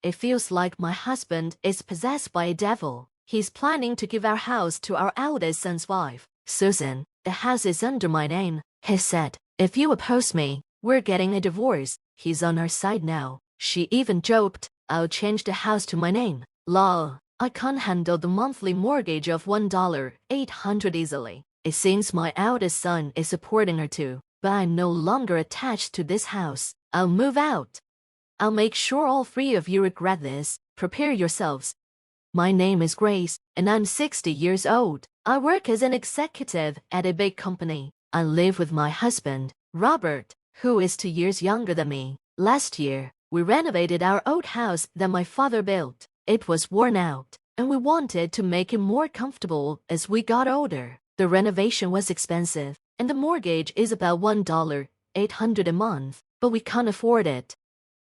It feels like my husband is possessed by a devil. He's planning to give our house to our eldest son's wife. Susan, the house is under my name, he said. If you oppose me, we're getting a divorce. He's on our side now. She even joked, I'll change the house to my name. Lol, I can't handle the monthly mortgage of $1,800 easily. It seems my eldest son is supporting her too, but I'm no longer attached to this house. I'll move out. I'll make sure all three of you regret this. Prepare yourselves. My name is Grace, and I'm 60 years old. I work as an executive at a big company. I live with my husband, Robert, who is 2 years younger than me. Last year, we renovated our old house that my father built. It was worn out, and we wanted to make it more comfortable as we got older. The renovation was expensive, and the mortgage is about $1,800 a month, but we can't afford it.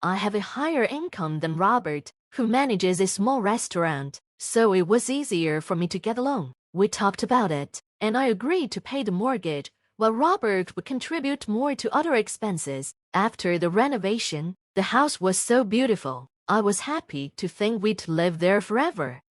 I have a higher income than Robert, who manages a small restaurant, so it was easier for me to get a loan. We talked about it, and I agreed to pay the mortgage, while Robert would contribute more to other expenses. After the renovation, the house was so beautiful. I was happy to think we'd live there forever.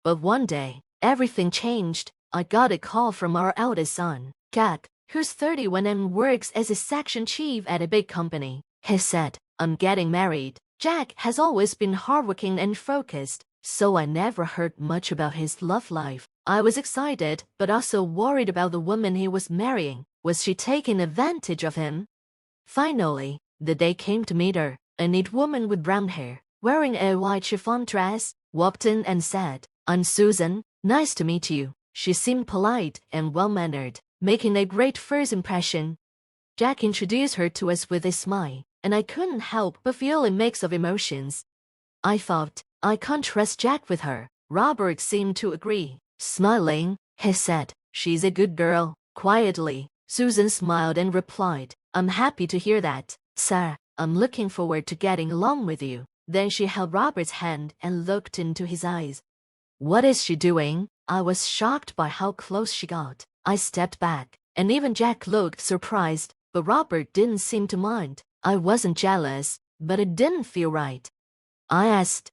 But one day, everything changed. I got a call from our eldest son, Jack, who's 31 and works as a section chief at a big company. He said, I'm getting married. Jack has always been hardworking and focused, so I never heard much about his love life. I was excited, but also worried about the woman he was marrying. Was she taking advantage of him? Finally, the day came to meet her. A neat woman with brown hair, wearing a white chiffon dress, walked in and said, I'm Susan. Nice to meet you. She seemed polite and well-mannered, making a great first impression. Jack introduced her to us with a smile, and I couldn't help but feel a mix of emotions. I thought, I can't trust Jack with her. Robert seemed to agree. Smiling, he said, she's a good girl. Quietly, Susan smiled and replied, I'm happy to hear that, sir. I'm looking forward to getting along with you. Then she held Robert's hand and looked into his eyes. What is she doing? I was shocked by how close she got. I stepped back, and even Jack looked surprised, but Robert didn't seem to mind. I wasn't jealous, but it didn't feel right. I asked,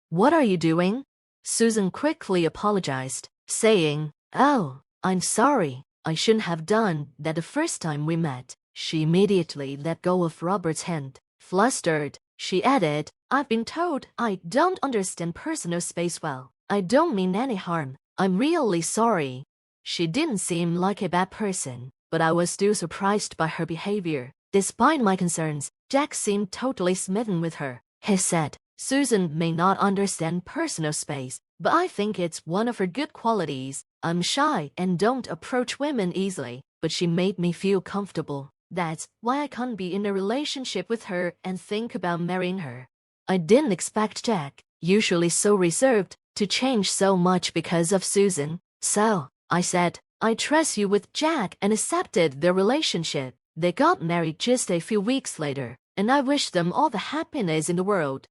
what are you doing? Susan quickly apologized, saying, Oh, I'm sorry. I shouldn't have done that the first time we met. She immediately let go of Robert's hand. Flustered, she added, I've been told I don't understand personal space well. I don't mean any harm. I'm really sorry. She didn't seem like a bad person, but I was still surprised by her behavior. Despite my concerns, Jack seemed totally smitten with her. He said, Susan may not understand personal space, but I think it's one of her good qualities. I'm shy and don't approach women easily, but she made me feel comfortable. That's why I can't be in a relationship with her and think about marrying her. I didn't expect Jack, usually so reserved, to change so much because of Susan. So, I said, I trust you with Jack, and accepted their relationship. They got married just a few weeks later, and I wish them all the happiness in the world.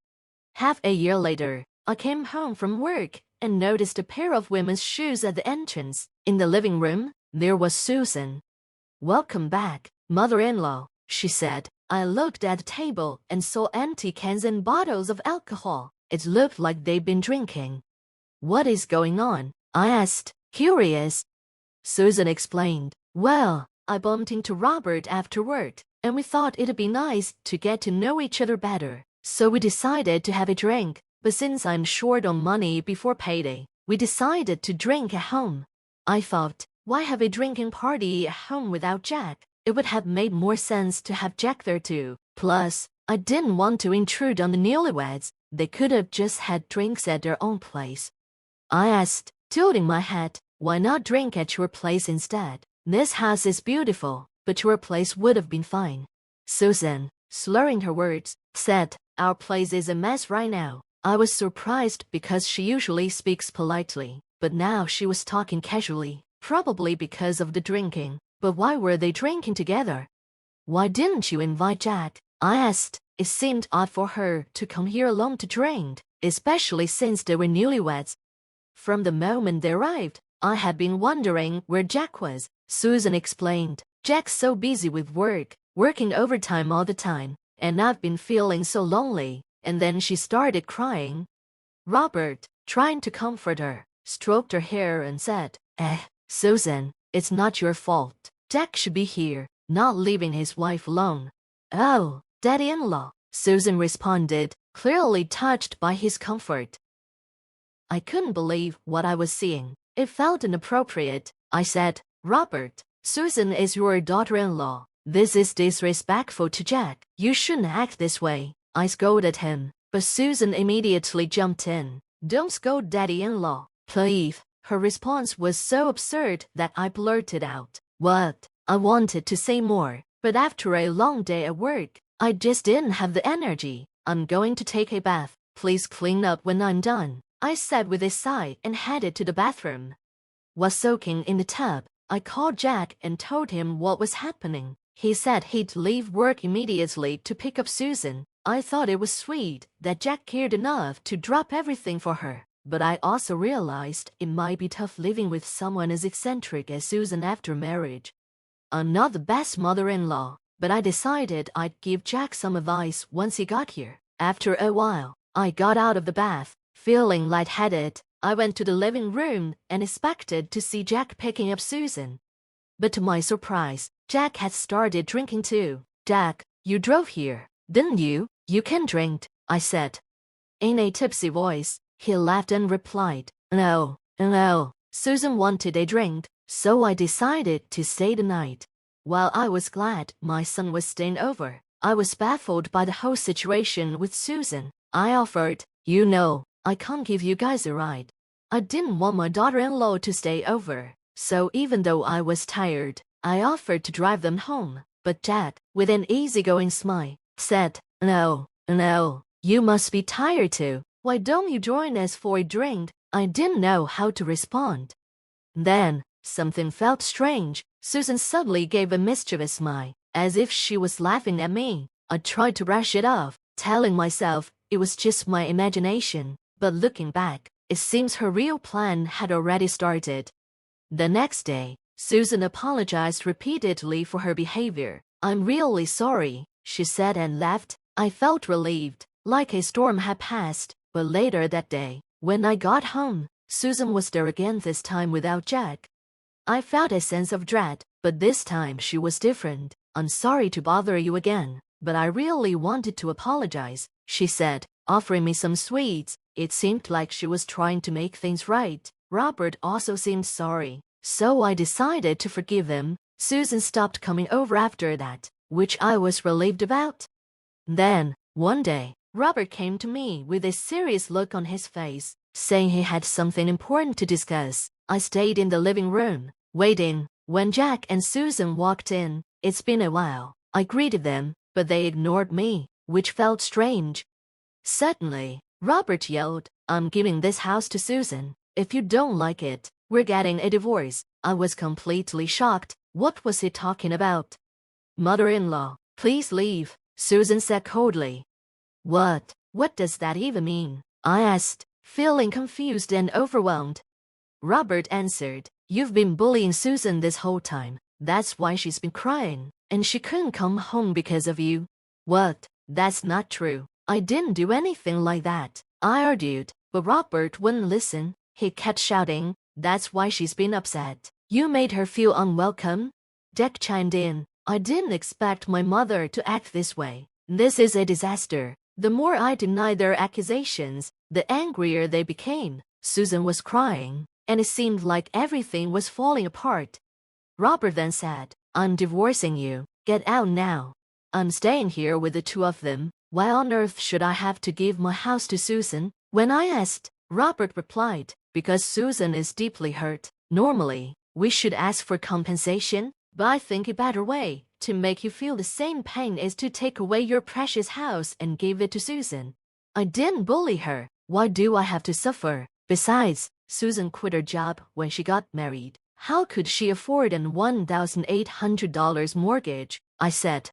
Half a year later, I came home from work and noticed a pair of women's shoes at the entrance. In the living room, there was Susan. Welcome back, mother-in-law, she said. I looked at the table and saw empty cans and bottles of alcohol. It looked like they'd been drinking. What is going on? I asked, curious. Susan explained, Well, I bumped into Robert afterward, and we thought it'd be nice to get to know each other better. So we decided to have a drink, but since I'm short on money before payday, we decided to drink at home. I thought, why have a drinking party at home without Jack? It would have made more sense to have Jack there too. Plus, I didn't want to intrude on the newlyweds. They could have just had drinks at their own place. I asked, tilting my head, why not drink at your place instead? This house is beautiful, but your place would have been fine. Susan, slurring her words, said, Our place is a mess right now. I was surprised because she usually speaks politely, but now she was talking casually, probably because of the drinking. But why were they drinking together? Why didn't you invite Jack? I asked. It seemed odd for her to come here alone to drink, especially since they were newlyweds. From the moment they arrived, I had been wondering where Jack was. Susan explained. Jack's so busy with work, working overtime all the time, and I've been feeling so lonely. and then she started crying. Robert, trying to comfort her, stroked her hair and said, Susan, it's not your fault. Jack should be here, not leaving his wife alone. Oh, Daddy-in-law, Susan responded, clearly touched by his comfort. I couldn't believe what I was seeing. It felt inappropriate. I said, Robert, Susan is your daughter-in-law. This is disrespectful to Jack. You shouldn't act this way. I scolded him, but Susan immediately jumped in. Don't scold Daddy-in-law, please. Her response was so absurd that I blurted out, what? I wanted to say more, but after a long day at work, I just didn't have the energy. I'm going to take a bath. Please clean up when I'm done, I said with a sigh and headed to the bathroom. While soaking in the tub, I called Jack and told him what was happening. He said he'd leave work immediately to pick up Susan. I thought it was sweet that Jack cared enough to drop everything for her, but I also realized it might be tough living with someone as eccentric as Susan after marriage. I'm not the best mother-in-law, but I decided I'd give Jack some advice once he got here. After a while, I got out of the bath, feeling lightheaded. I went to the living room and expected to see Jack picking up Susan. But to my surprise, Jack had started drinking too. Jack, you drove here, didn't you? You can drink, I said. In a tipsy voice, he laughed and replied, No. Susan wanted a drink, so I decided to stay the night. While I was glad my son was staying over, I was baffled by the whole situation with Susan. I offered, I can't give you guys a ride. I didn't want my daughter-in-law to stay over, so even though I was tired, I offered to drive them home. But Jack, with an easygoing smile, said, No, you must be tired too. Why don't you join us for a drink? I didn't know how to respond. Then, something felt strange. Susan suddenly gave a mischievous smile, as if she was laughing at me. I tried to brush it off, telling myself it was just my imagination, but looking back, it seems her real plan had already started. The next day, Susan apologized repeatedly for her behavior. I'm really sorry, she said and left. I felt relieved, like a storm had passed. But later that day, when I got home, Susan was there again, this time without Jack. I felt a sense of dread, but this time she was different. I'm sorry to bother you again, but I really wanted to apologize, she said, offering me some sweets. It seemed like she was trying to make things right. Robert also seemed sorry, so I decided to forgive him. Susan stopped coming over after that, which I was relieved about. Then, one day, Robert came to me with a serious look on his face, saying he had something important to discuss. I stayed in the living room, waiting. When Jack and Susan walked in, it's been a while. I greeted them, but they ignored me, which felt strange. Suddenly, Robert yelled, I'm giving this house to Susan. If you don't like it, we're getting a divorce. I was completely shocked. What was he talking about? Mother-in-law, please leave, Susan said coldly. What does that even mean? I asked, feeling confused and overwhelmed. Robert answered, You've been bullying Susan this whole time. That's why she's been crying, and she couldn't come home because of you. What? That's not true. I didn't do anything like that, I argued, but Robert wouldn't listen. He kept shouting, That's why she's been upset. You made her feel unwelcome? Jack chimed in, I didn't expect my mother to act this way. This is a disaster. The more I denied their accusations, the angrier they became. Susan was crying, and it seemed like everything was falling apart. Robert then said, I'm divorcing you. Get out now. I'm staying here with the two of them. Why on earth should I have to give my house to Susan? When I asked, Robert replied, Because Susan is deeply hurt. Normally, we should ask for compensation, but I think a better way to make you feel the same pain is to take away your precious house and give it to Susan. I didn't bully her. Why do I have to suffer? Besides, Susan quit her job when she got married. How could she afford an $1,800 mortgage? I said.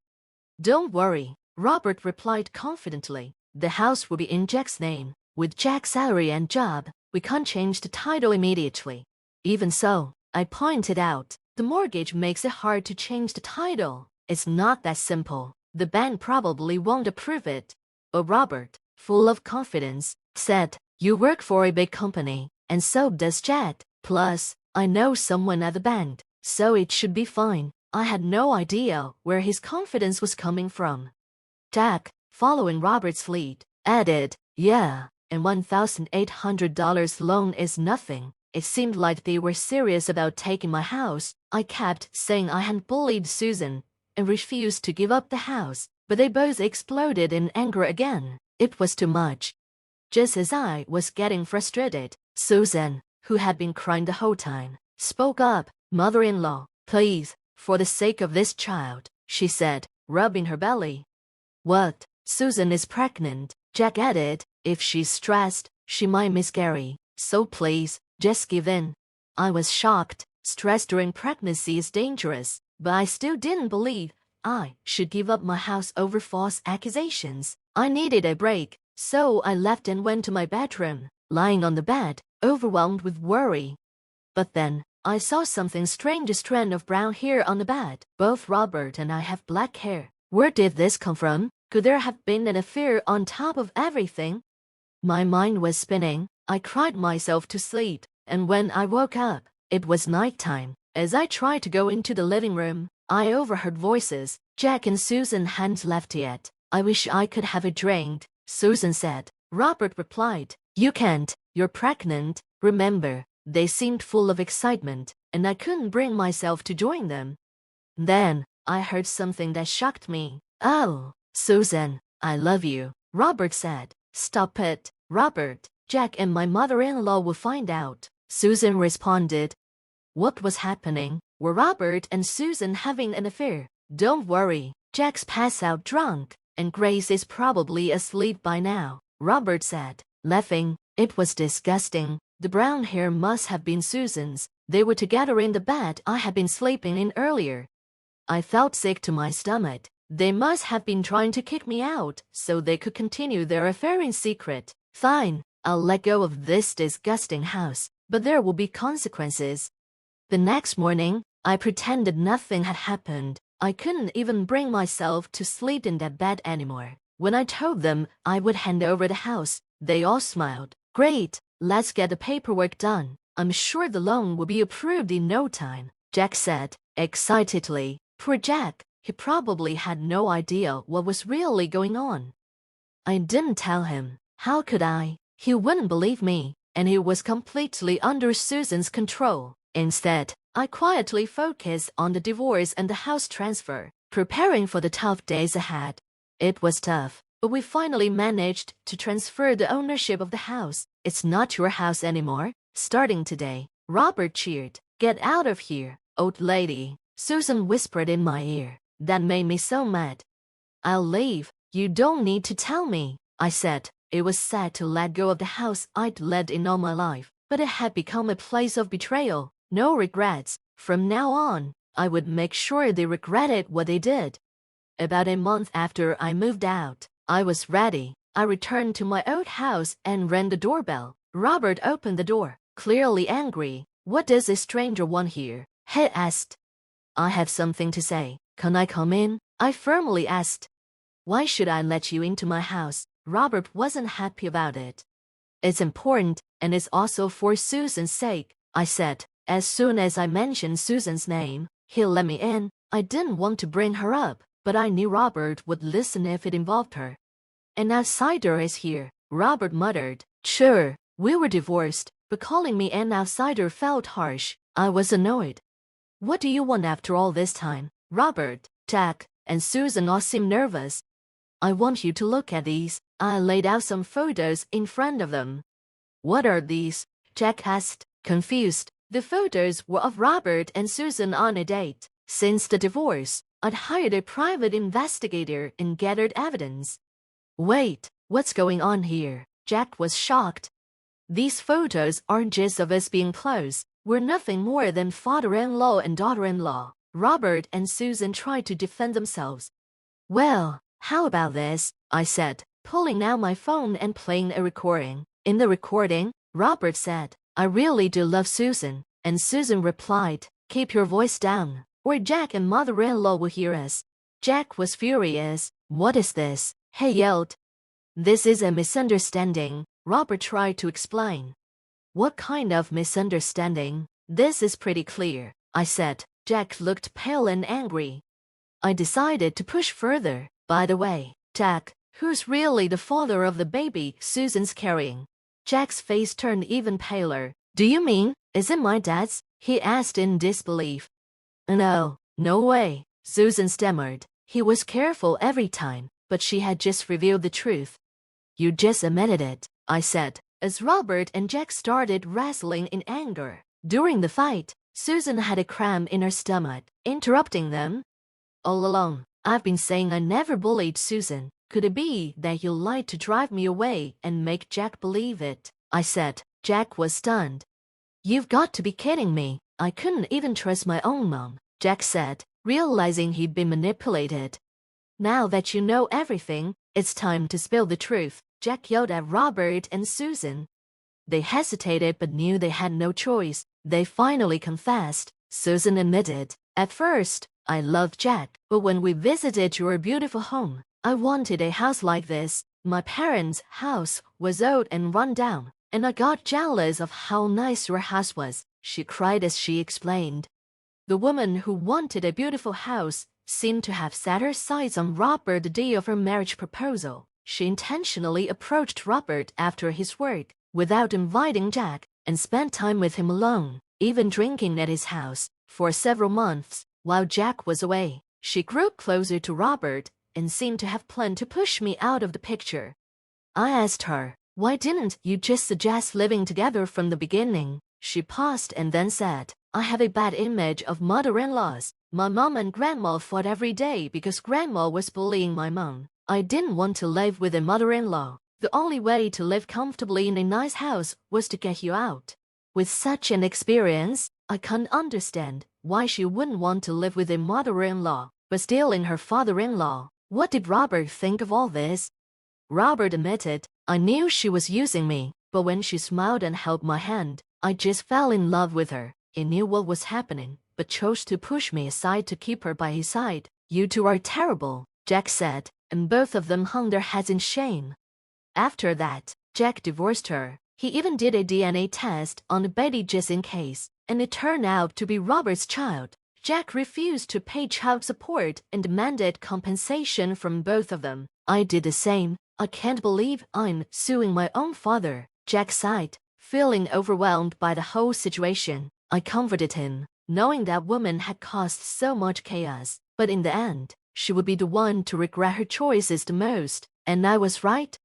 Don't worry, Robert replied confidently. The house will be in Jack's name. With Jack's salary and job, we can't change the title immediately. Even so, I pointed out, the mortgage makes it hard to change the title. It's not that simple. The bank probably won't approve it. But Robert, full of confidence, said, "You work for a big company, and so does Jack. Plus, I know someone at the band, so it should be fine." I had no idea where his confidence was coming from. Jack, following Robert's lead, added, "Yeah, and $1,800 loan is nothing." It seemed like they were serious about taking my house. I kept saying I hadn't bullied Susan and refused to give up the house, but they both exploded in anger again. It was too much. Just as I was getting frustrated, Susan, who had been crying the whole time, spoke up. "Mother-in-law, please, for the sake of this child," she said, rubbing her belly. "What? Susan is pregnant," Jack added. "If she's stressed, she might miscarry. So please, just give in." I was shocked. Stress during pregnancy is dangerous, but I still didn't believe I should give up my house over false accusations. I needed a break, so I left and went to my bedroom, lying on the bed, overwhelmed with worry. But then, I saw something strange, a strand of brown hair on the bed. Both Robert and I have black hair. Where did this come from? Could there have been an affair on top of everything? My mind was spinning. I cried myself to sleep, and when I woke up, it was nighttime. As I tried to go into the living room, I overheard voices. Jack and Susan hadn't left yet. "I wish I could have a drink," Susan said. Robert replied, "You can't. You're pregnant, remember." They seemed full of excitement, and I couldn't bring myself to join them. Then, I heard something that shocked me. "Oh, Susan, I love you," Robert said. "Stop it, Robert. Jack and my mother-in-law will find out," Susan responded. What was happening? Were Robert and Susan having an affair? "Don't worry, Jack's passed out drunk, and Grace is probably asleep by now," Robert said, laughing. It was disgusting. The brown hair must have been Susan's. They were together in the bed I had been sleeping in earlier. I felt sick to my stomach. They must have been trying to kick me out so they could continue their affair in secret. Fine, I'll let go of this disgusting house, but there will be consequences. The next morning, I pretended nothing had happened. I couldn't even bring myself to sleep in that bed anymore. When I told them I would hand over the house, they all smiled. "Great, let's get the paperwork done. I'm sure the loan will be approved in no time," Jack said, excitedly. Poor Jack, he probably had no idea what was really going on. I didn't tell him. How could I? He wouldn't believe me, and he was completely under Susan's control. Instead, I quietly focused on the divorce and the house transfer, preparing for the tough days ahead. It was tough, but we finally managed to transfer the ownership of the house. "It's not your house anymore, starting today," Robert cheered. "Get out of here, old lady," Susan whispered in my ear. That made me so mad. "I'll leave. You don't need to tell me," I said. It was sad to let go of the house I'd led in all my life, but it had become a place of betrayal. No regrets. From now on, I would make sure they regretted what they did. About a month after I moved out, I was ready. I returned to my old house and rang the doorbell. Robert opened the door, clearly angry. "What does a stranger want here?" he asked. "I have something to say. Can I come in?" I firmly asked. "Why should I let you into my house?" Robert wasn't happy about it. "It's important, and it's also for Susan's sake," I said. As soon as I mentioned Susan's name, he let me in. I didn't want to bring her up, but I knew Robert would listen if it involved her. "An outsider is here," Robert muttered. Sure, we were divorced, but calling me an outsider felt harsh. I was annoyed. "What do you want after all this time?" Robert, Jack, and Susan all seemed nervous. "I want you to look at these." I laid out some photos in front of them. "What are these?" Jack asked, confused. The photos were of Robert and Susan on a date. Since the divorce, I'd hired a private investigator and gathered evidence. "Wait, what's going on here?" Jack was shocked. "These photos aren't just of us being close. We're nothing more than father-in-law and daughter-in-law." Robert and Susan tried to defend themselves. "Well, how about this?" I said, pulling out my phone and playing a recording. In the recording, Robert said, "I really do love Susan," and Susan replied, "Keep your voice down, or Jack and mother-in-law will hear us." Jack was furious. "What is this?" he yelled. This is a misunderstanding, Robert tried to explain. What kind of misunderstanding? This is pretty clear, I said. Jack looked pale and angry. I decided to push further. By the way, Jack, who's really the father of the baby Susan's carrying? Jack's face turned even paler. Do you mean, is it my dad's? He asked in disbelief. No way, Susan stammered. He was careful every time, but she had just revealed the truth. You just admitted it, I said, as Robert and Jack started wrestling in anger. During the fight, Susan had a cramp in her stomach, interrupting them. All along, I've been saying I never bullied Susan. Could it be that you lied to drive me away and make Jack believe it? I said. Jack was stunned. You've got to be kidding me. I couldn't even trust my own mom, Jack said, realizing he'd been manipulated. Now that you know everything, it's time to spill the truth, Jack yelled at Robert and Susan. They hesitated but knew they had no choice. They finally confessed. Susan admitted, at first, I loved Jack, but when we visited your beautiful home, I wanted a house like this. My parents' house was old and run down, and I got jealous of how nice your house was, she cried as she explained. The woman who wanted a beautiful house seemed to have set her sights on Robert the day of her marriage proposal. She intentionally approached Robert after his work, without inviting Jack, and spent time with him alone, even drinking at his house, for several months, while Jack was away. She grew closer to Robert, and seemed to have planned to push me out of the picture. I asked her, why didn't you just suggest living together from the beginning? She paused and then said, I have a bad image of mother-in-laws. My mom and grandma fought every day because grandma was bullying my mom. I didn't want to live with a mother-in-law. The only way to live comfortably in a nice house was to get you out. With such an experience, I can't understand why she wouldn't want to live with a mother-in-law, but stealing her father-in-law. What did Robert think of all this? Robert admitted, I knew she was using me, but when she smiled and held my hand, I just fell in love with her. He knew what was happening, but chose to push me aside to keep her by his side. You two are terrible, Jack said, and both of them hung their heads in shame. After that, Jack divorced her. He even did a DNA test on the baby just in case, and it turned out to be Robert's child. Jack refused to pay child support and demanded compensation from both of them. I did the same. I can't believe I'm suing my own father, Jack sighed, feeling overwhelmed by the whole situation. I comforted him, knowing that woman had caused so much chaos, but in the end, she would be the one to regret her choices the most, and I was right.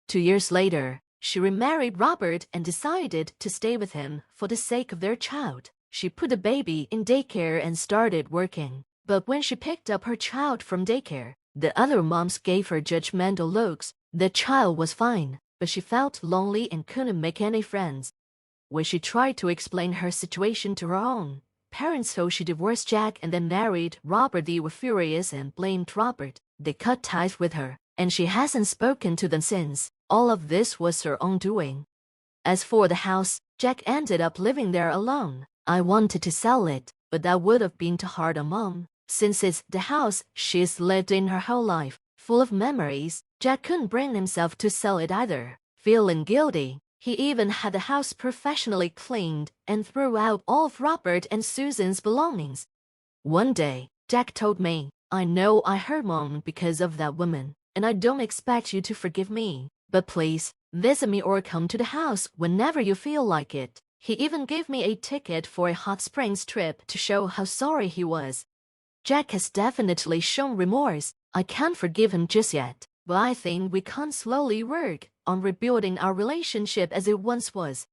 2 years later, she remarried Robert and decided to stay with him for the sake of their child. She put the baby in daycare and started working. But when she picked up her child from daycare, the other moms gave her judgmental looks. The child was fine, but she felt lonely and couldn't make any friends. When she tried to explain her situation to her own parents, so she divorced Jack and then married Robert, they were furious and blamed Robert. They cut ties with her, and she hasn't spoken to them since. All of this was her own doing. As for the house, Jack ended up living there alone. I wanted to sell it, but that would have been too hard on Mom, since it's the house she's lived in her whole life, full of memories. Jack couldn't bring himself to sell it either. Feeling guilty, he even had the house professionally cleaned and threw out all of Robert and Susan's belongings. One day, Jack told me, I know I hurt Mom because of that woman, and I don't expect you to forgive me, but please, visit me or come to the house whenever you feel like it. He even gave me a ticket for a hot springs trip to show how sorry he was. Jack has definitely shown remorse. I can't forgive him just yet, but I think we can slowly work on rebuilding our relationship as it once was.